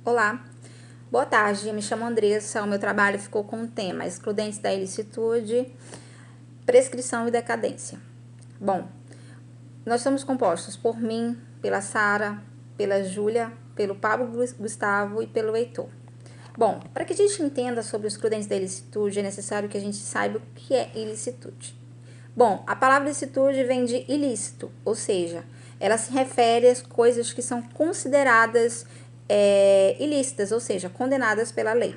Olá, boa tarde, eu me chamo Andressa, o meu trabalho ficou com o tema excludentes da ilicitude, prescrição e decadência. Bom, nós somos compostos por mim, pela Sara, pela Júlia, pelo Pablo Gustavo e pelo Heitor. Bom, para que a gente entenda sobre os excludentes da ilicitude, é necessário que a gente saiba o que é ilicitude. Bom, a palavra ilicitude vem de ilícito, ou seja, ela se refere às coisas que são consideradas ilícitas, ou seja, condenadas pela lei.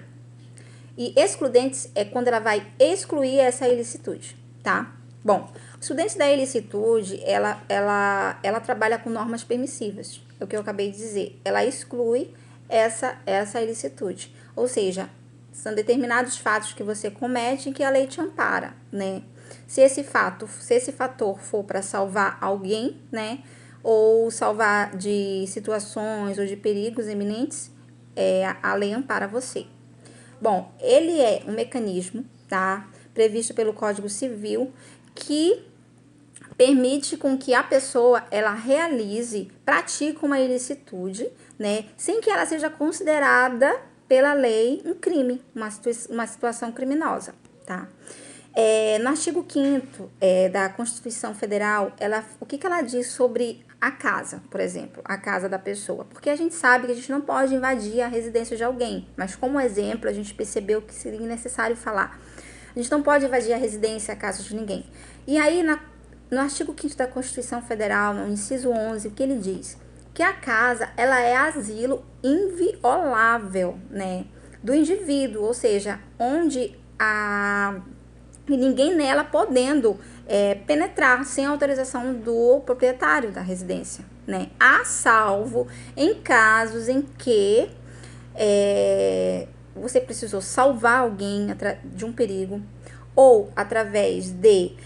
E excludentes é quando ela vai excluir essa ilicitude, tá? Bom, os excludentes da ilicitude, ela trabalha com normas permissivas, é o que eu acabei de dizer. Ela exclui essa ilicitude, ou seja, são determinados fatos que você comete em que a lei te ampara, né? Se esse fator for para salvar alguém, né? Ou salvar de situações ou de perigos iminentes, a lei ampara você. Bom, ele é um mecanismo, tá? Previsto pelo Código Civil, que permite com que a pessoa, ela realize, pratique uma ilicitude, né? Sem que ela seja considerada pela lei um crime, uma situação criminosa, tá? No artigo 5º da Constituição Federal, o que ela diz sobre a casa, por exemplo, a casa da pessoa? Porque a gente sabe que a gente não pode invadir a residência de alguém, mas como exemplo, a gente percebeu que seria necessário falar. A gente não pode invadir a residência, a casa de ninguém. E aí, no artigo 5º da Constituição Federal, no inciso 11, o que ele diz? Que a casa, ela é asilo inviolável, né, do indivíduo, ou seja, onde e ninguém nela podendo penetrar sem autorização do proprietário da residência, né? A salvo em casos em que você precisou salvar alguém de um perigo, ou através de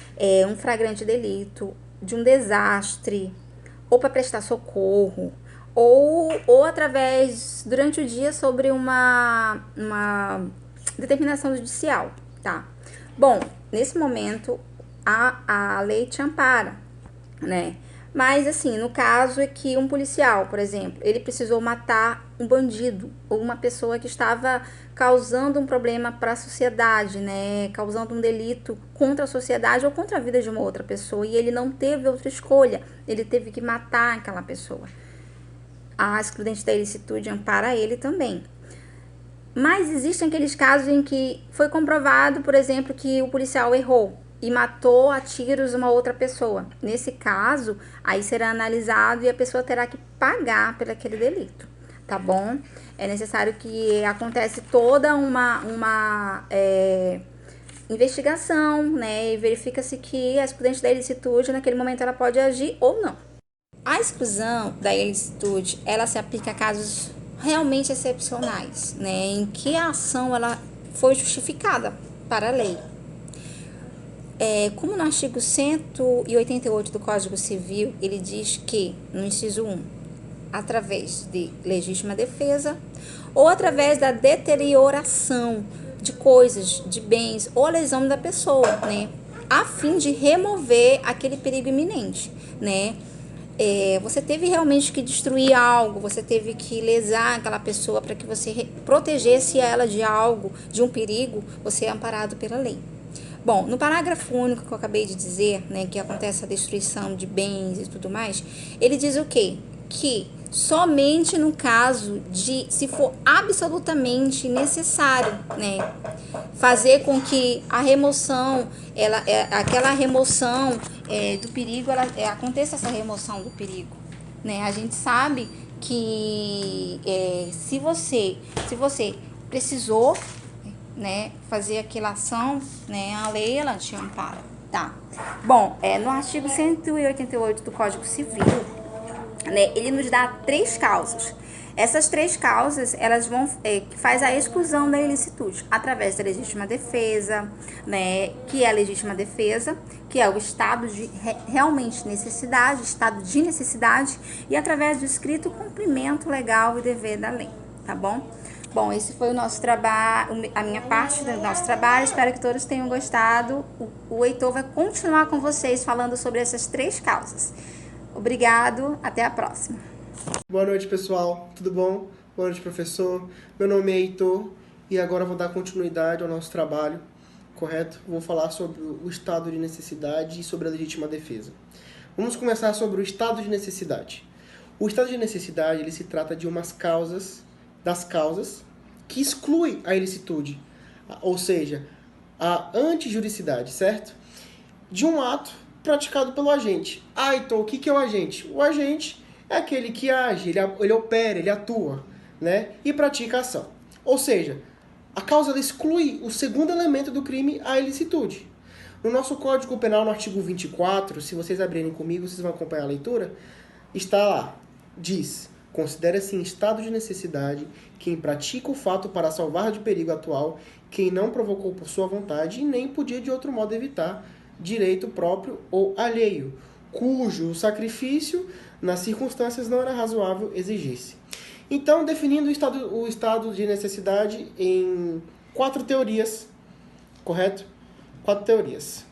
um flagrante delito, de um desastre, ou para prestar socorro, ou através, durante o dia, sobre uma determinação judicial, tá? Bom, nesse momento, a lei te ampara, né? Mas, assim, no caso é que um policial, por exemplo, ele precisou matar um bandido ou uma pessoa que estava causando um problema para a sociedade, né? Causando um delito contra a sociedade ou contra a vida de uma outra pessoa, e ele não teve outra escolha, ele teve que matar aquela pessoa. A excludente da ilicitude ampara ele também. Mas existem aqueles casos em que foi comprovado, por exemplo, que o policial errou e matou a tiros uma outra pessoa. Nesse caso, aí será analisado e a pessoa terá que pagar por aquele delito, tá bom? É necessário que acontece toda uma investigação, né? E verifica-se que a excludente da ilicitude, naquele momento, ela pode agir ou não. A exclusão da ilicitude, ela se aplica a casos realmente excepcionais, né, em que a ação ela foi justificada para a lei. Como no artigo 188 do Código Civil, ele diz que, no inciso 1, através de legítima defesa ou através da deterioração de coisas, de bens ou a lesão da pessoa, né, a fim de remover aquele perigo iminente, né? Você teve realmente que destruir algo, você teve que lesar aquela pessoa para que você protegesse ela de algo, de um perigo, você é amparado pela lei. Bom, no parágrafo único que eu acabei de dizer, né, que acontece a destruição de bens e tudo mais, ele diz o quê? Que somente no caso de, se for absolutamente necessário, né, fazer com que a remoção, aquela remoção do perigo, aconteça essa remoção do perigo, né? A gente sabe que se você precisou, né, fazer aquela ação, né, a lei ela te ampara, tá? Bom, no artigo 188 do Código Civil, né, ele nos dá 3 causas. Essas 3 causas, elas vão faz a exclusão da ilicitude através da legítima defesa, né, que é a legítima defesa, que é o estado de realmente necessidade, estado de necessidade, e através do escrito cumprimento legal e dever da lei, tá bom? Bom, esse foi o nosso trabalho, a minha parte do nosso trabalho. Espero que todos tenham gostado. O Heitor vai continuar com vocês falando sobre essas 3 causas. Obrigado, até a próxima. Boa noite, pessoal. Tudo bom? Boa noite, professor. Meu nome é Heitor e agora vou dar continuidade ao nosso trabalho, correto? Vou falar sobre o estado de necessidade e sobre a legítima defesa. Vamos começar sobre o estado de necessidade. O estado de necessidade, ele se trata de das causas que excluem a ilicitude, ou seja, a antijuricidade, certo? De um ato praticado pelo agente. Ah, então o que é o agente? O agente é aquele que age, ele opera, ele atua, né? E pratica a ação. Ou seja, a causa ela exclui o segundo elemento do crime, a ilicitude. No nosso Código Penal, no artigo 24, se vocês abrirem comigo, vocês vão acompanhar a leitura, está lá, diz: considera-se em estado de necessidade quem pratica o fato para salvar de perigo atual, quem não provocou por sua vontade e nem podia de outro modo evitar direito próprio ou alheio, cujo sacrifício, nas circunstâncias, não era razoável exigir-se. Então, definindo o estado de necessidade em 4 teorias, correto? 4 teorias.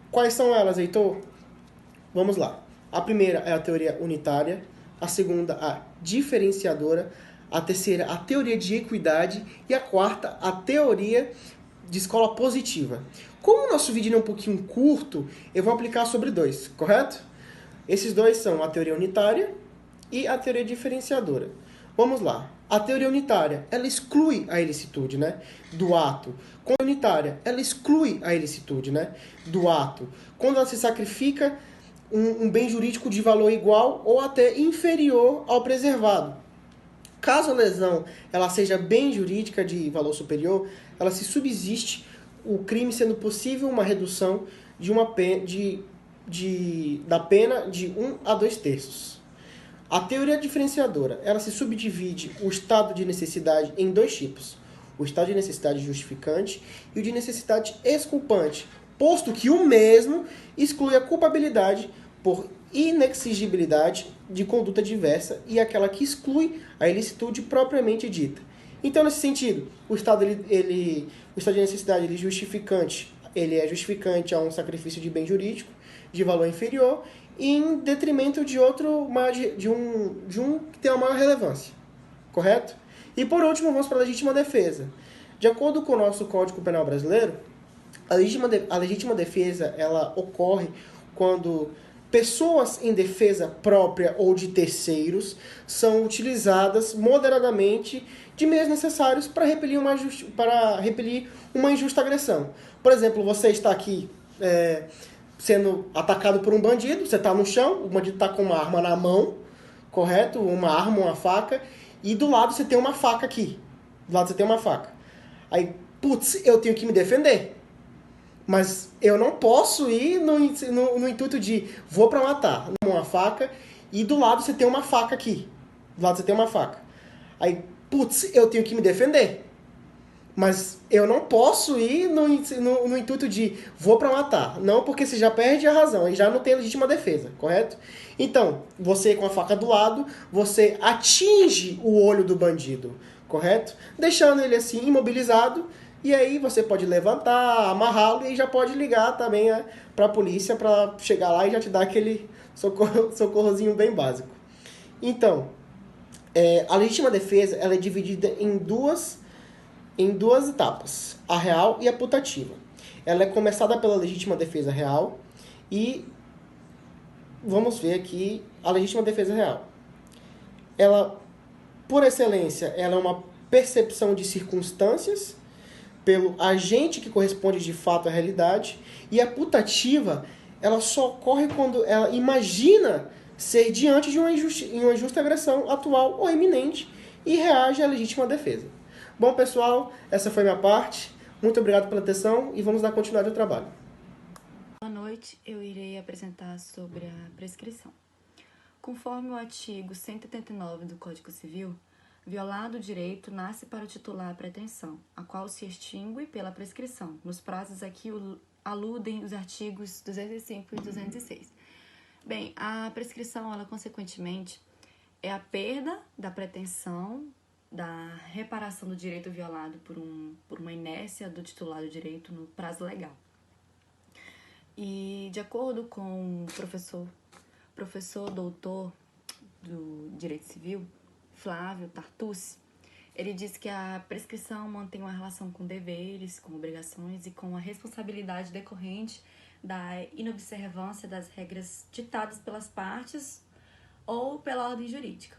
Quais são elas, Heitor? Vamos lá. A primeira é a teoria unitária, a segunda, a diferenciadora, a terceira, a teoria de equidade e a quarta, a teoria de escola positiva. Como o nosso vídeo é um pouquinho curto, eu vou aplicar sobre 2, correto? Esses 2 são a teoria unitária e a teoria diferenciadora. Vamos lá. A teoria unitária, ela exclui a ilicitude, né, do ato. Quando a unitária, ela exclui a ilicitude, né, do ato. Quando ela se sacrifica um bem jurídico de valor igual ou até inferior ao preservado. Caso a lesão ela seja bem jurídica de valor superior, ela se subsiste o crime sendo possível uma redução de uma pena, da pena de 1 a 2/3. A teoria diferenciadora, ela se subdivide o estado de necessidade em 2 tipos: o estado de necessidade justificante e o de necessidade exculpante, posto que o mesmo exclui a culpabilidade por inexigibilidade de conduta diversa e aquela que exclui a ilicitude propriamente dita. Então, nesse sentido, o estado de necessidade ele é justificante a um sacrifício de bem jurídico de valor inferior em detrimento de outro, de um que tem uma maior relevância, correto? E por último, vamos para a legítima defesa. De acordo com o nosso Código Penal brasileiro, a legítima defesa ela ocorre quando pessoas em defesa própria ou de terceiros são utilizadas moderadamente de meios necessários para repelir uma injusta agressão. Por exemplo, você está aqui sendo atacado por um bandido, você está no chão, o bandido está com uma arma na mão, correto? Uma arma, uma faca, e do lado você tem uma faca aqui. Do lado você tem uma faca. Aí, putz, eu tenho que me defender. Mas eu não posso ir no intuito de vou pra matar, uma faca, e do lado você tem uma faca aqui. Do lado você tem uma faca. Aí, putz, eu tenho que me defender. Mas eu não posso ir no intuito de vou pra matar. Não, porque você já perde a razão e já não tem legítima defesa, correto? Então, você com a faca do lado, você atinge o olho do bandido, correto? Deixando ele assim imobilizado. E aí você pode levantar, amarrá-lo e já pode ligar também para a polícia para chegar lá e já te dar aquele socorrozinho bem básico. Então, a legítima defesa ela é dividida em duas etapas, a real e a putativa. Ela é começada pela legítima defesa real e vamos ver aqui a legítima defesa real. Ela, por excelência, ela é uma percepção de circunstâncias pelo agente que corresponde de fato à realidade, e a putativa ela só ocorre quando ela imagina ser diante de uma injusta agressão atual ou iminente e reage à legítima defesa. Bom, pessoal, essa foi a minha parte. Muito obrigado pela atenção e vamos dar continuidade ao trabalho. Boa noite, eu irei apresentar sobre a prescrição. Conforme o artigo 189 do Código Civil, violado o direito nasce para o titular a pretensão, a qual se extingue pela prescrição. Nos prazos aqui aludem os artigos 205 e 206. Bem, a prescrição, ela consequentemente é a perda da pretensão, da reparação do direito violado por uma inércia do titular do direito no prazo legal. E de acordo com o professor doutor do Direito Civil, Flávio Tartucci, Ele diz que a prescrição mantém uma relação com deveres, com obrigações e com a responsabilidade decorrente da inobservância das regras ditadas pelas partes ou pela ordem jurídica.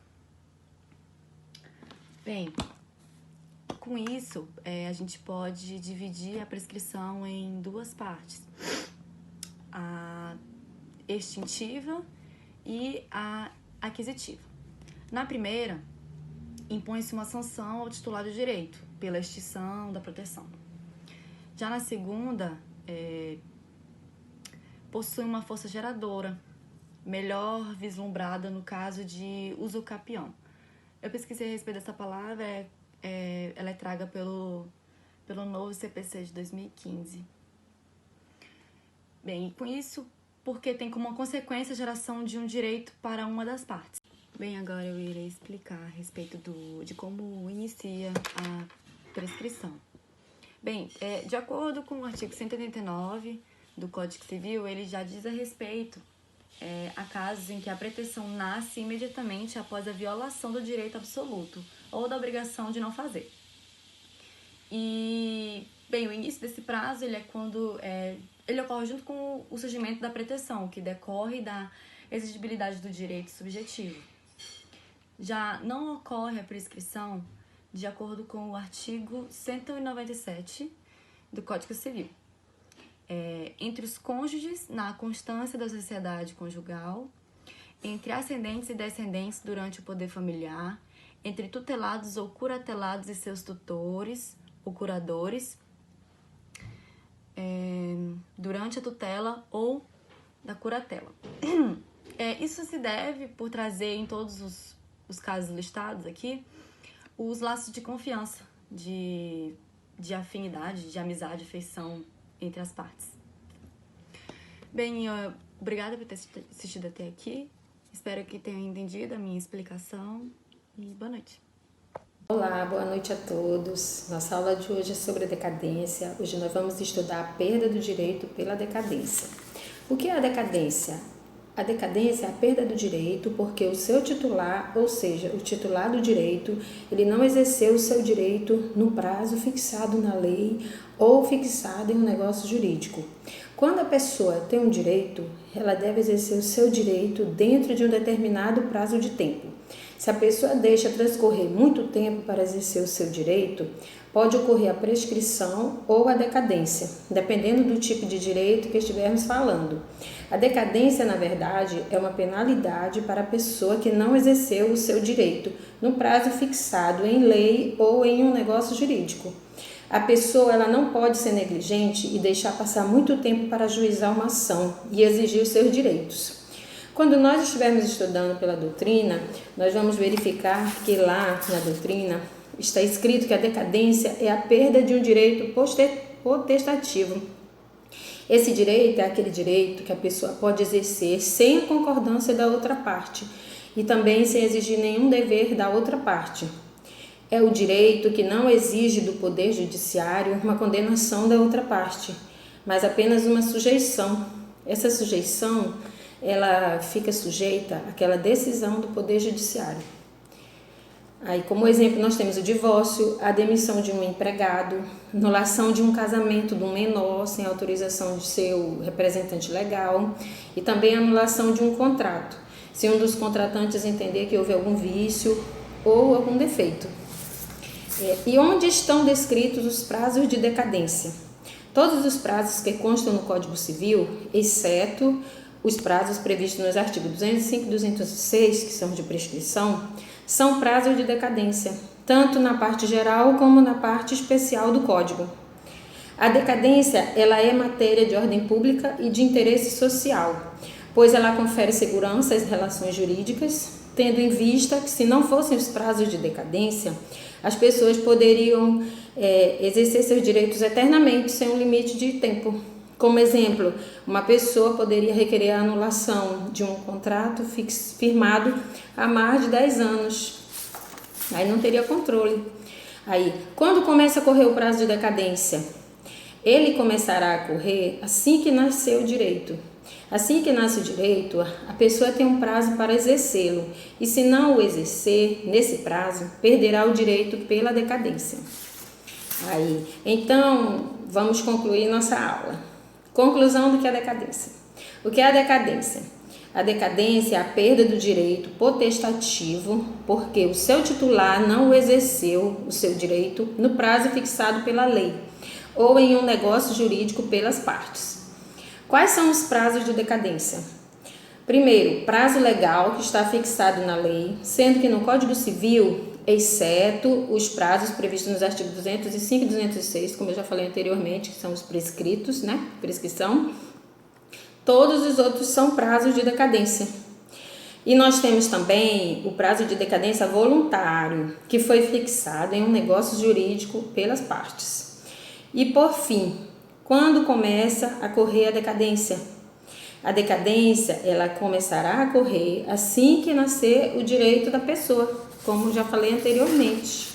Bem, com isso, a gente pode dividir a prescrição em duas partes: a extintiva e a aquisitiva. Na primeira, impõe-se uma sanção ao titular do direito pela extinção da proteção. Já na segunda, possui uma força geradora, melhor vislumbrada no caso de uso capião. Eu pesquisei a respeito dessa palavra, ela é traga pelo novo CPC de 2015. Bem, com isso, porque tem como consequência a geração de um direito para uma das partes. Bem, agora eu irei explicar a respeito de como inicia a prescrição. Bem, de acordo com o artigo 189 do Código Civil, ele já diz a respeito a casos em que a pretensão nasce imediatamente após a violação do direito absoluto ou da obrigação de não fazer. E, bem, o início desse prazo ele é quando ele ocorre junto com o surgimento da pretensão, que decorre da exigibilidade do direito subjetivo. Já não ocorre a prescrição de acordo com o artigo 197 do Código Civil. Entre os cônjuges, na constância da sociedade conjugal, entre ascendentes e descendentes durante o poder familiar, entre tutelados ou curatelados e seus tutores ou curadores, durante a tutela ou da curatela. Isso se deve por trazer em todos os casos listados aqui os laços de confiança, de afinidade, de amizade, afeição entre as partes. Bem, obrigada por ter assistido até aqui. Espero que tenham entendido a minha explicação e boa noite. Olá, boa noite a todos. Nossa aula de hoje é sobre a decadência. Hoje nós vamos estudar a perda do direito pela decadência. O que é a decadência? A decadência é a perda do direito porque o seu titular, ou seja, o titular do direito, ele não exerceu o seu direito no prazo fixado na lei ou fixado em um negócio jurídico. Quando a pessoa tem um direito, ela deve exercer o seu direito dentro de um determinado prazo de tempo. Se a pessoa deixa transcorrer muito tempo para exercer o seu direito, pode ocorrer a prescrição ou a decadência, dependendo do tipo de direito que estivermos falando. A decadência, na verdade, é uma penalidade para a pessoa que não exerceu o seu direito no prazo fixado em lei ou em um negócio jurídico. A pessoa ela não pode ser negligente e deixar passar muito tempo para ajuizar uma ação e exigir os seus direitos. Quando nós estivermos estudando pela doutrina, nós vamos verificar que lá na doutrina está escrito que a decadência é a perda de um direito potestativo. Esse direito é aquele direito que a pessoa pode exercer sem a concordância da outra parte e também sem exigir nenhum dever da outra parte. É o direito que não exige do Poder Judiciário uma condenação da outra parte, mas apenas uma sujeição. Essa sujeição ela fica sujeita àquela decisão do Poder Judiciário. Aí, como exemplo, nós temos o divórcio, a demissão de um empregado, anulação de um casamento de um menor sem autorização de seu representante legal e também a anulação de um contrato, se um dos contratantes entender que houve algum vício ou algum defeito. E onde estão descritos os prazos de decadência? Todos os prazos que constam no Código Civil, exceto os prazos previstos nos artigos 205 e 206, que são de prescrição, são prazos de decadência, tanto na parte geral como na parte especial do Código. A decadência ela é matéria de ordem pública e de interesse social, pois ela confere segurança às relações jurídicas, tendo em vista que, se não fossem os prazos de decadência, as pessoas poderiam exercer seus direitos eternamente, sem um limite de tempo. Como exemplo, uma pessoa poderia requerer a anulação de um contrato firmado há mais de 10 anos. Aí não teria controle. Aí, quando começa a correr o prazo de decadência? Ele começará a correr assim que nascer o direito. Assim que nasce o direito, a pessoa tem um prazo para exercê-lo, e se não o exercer nesse prazo, perderá o direito pela decadência. Então, vamos concluir nossa aula. Conclusão do que é a decadência. O que é a decadência? A decadência é a perda do direito potestativo porque o seu titular não exerceu o seu direito no prazo fixado pela lei ou em um negócio jurídico pelas partes. Quais são os prazos de decadência? Primeiro, prazo legal que está fixado na lei, sendo que no Código Civil, exceto os prazos previstos nos artigos 205 e 206, como eu já falei anteriormente, que são os prescritos, prescrição, todos os outros são prazos de decadência. E nós temos também o prazo de decadência voluntário, que foi fixado em um negócio jurídico pelas partes. E por fim, quando começa a correr a decadência? A decadência, ela começará a correr assim que nascer o direito da pessoa, como já falei anteriormente.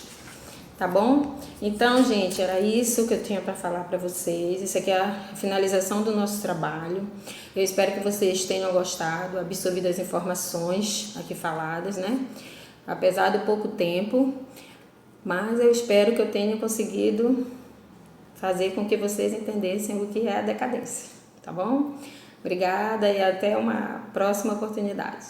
Tá bom? Então, gente, era isso que eu tinha para falar para vocês. Isso aqui é a finalização do nosso trabalho. Eu espero que vocês tenham gostado, absorvido as informações aqui faladas, Apesar do pouco tempo, mas eu espero que eu tenha conseguido fazer com que vocês entendessem o que é a decadência, tá bom? Obrigada e até uma próxima oportunidade.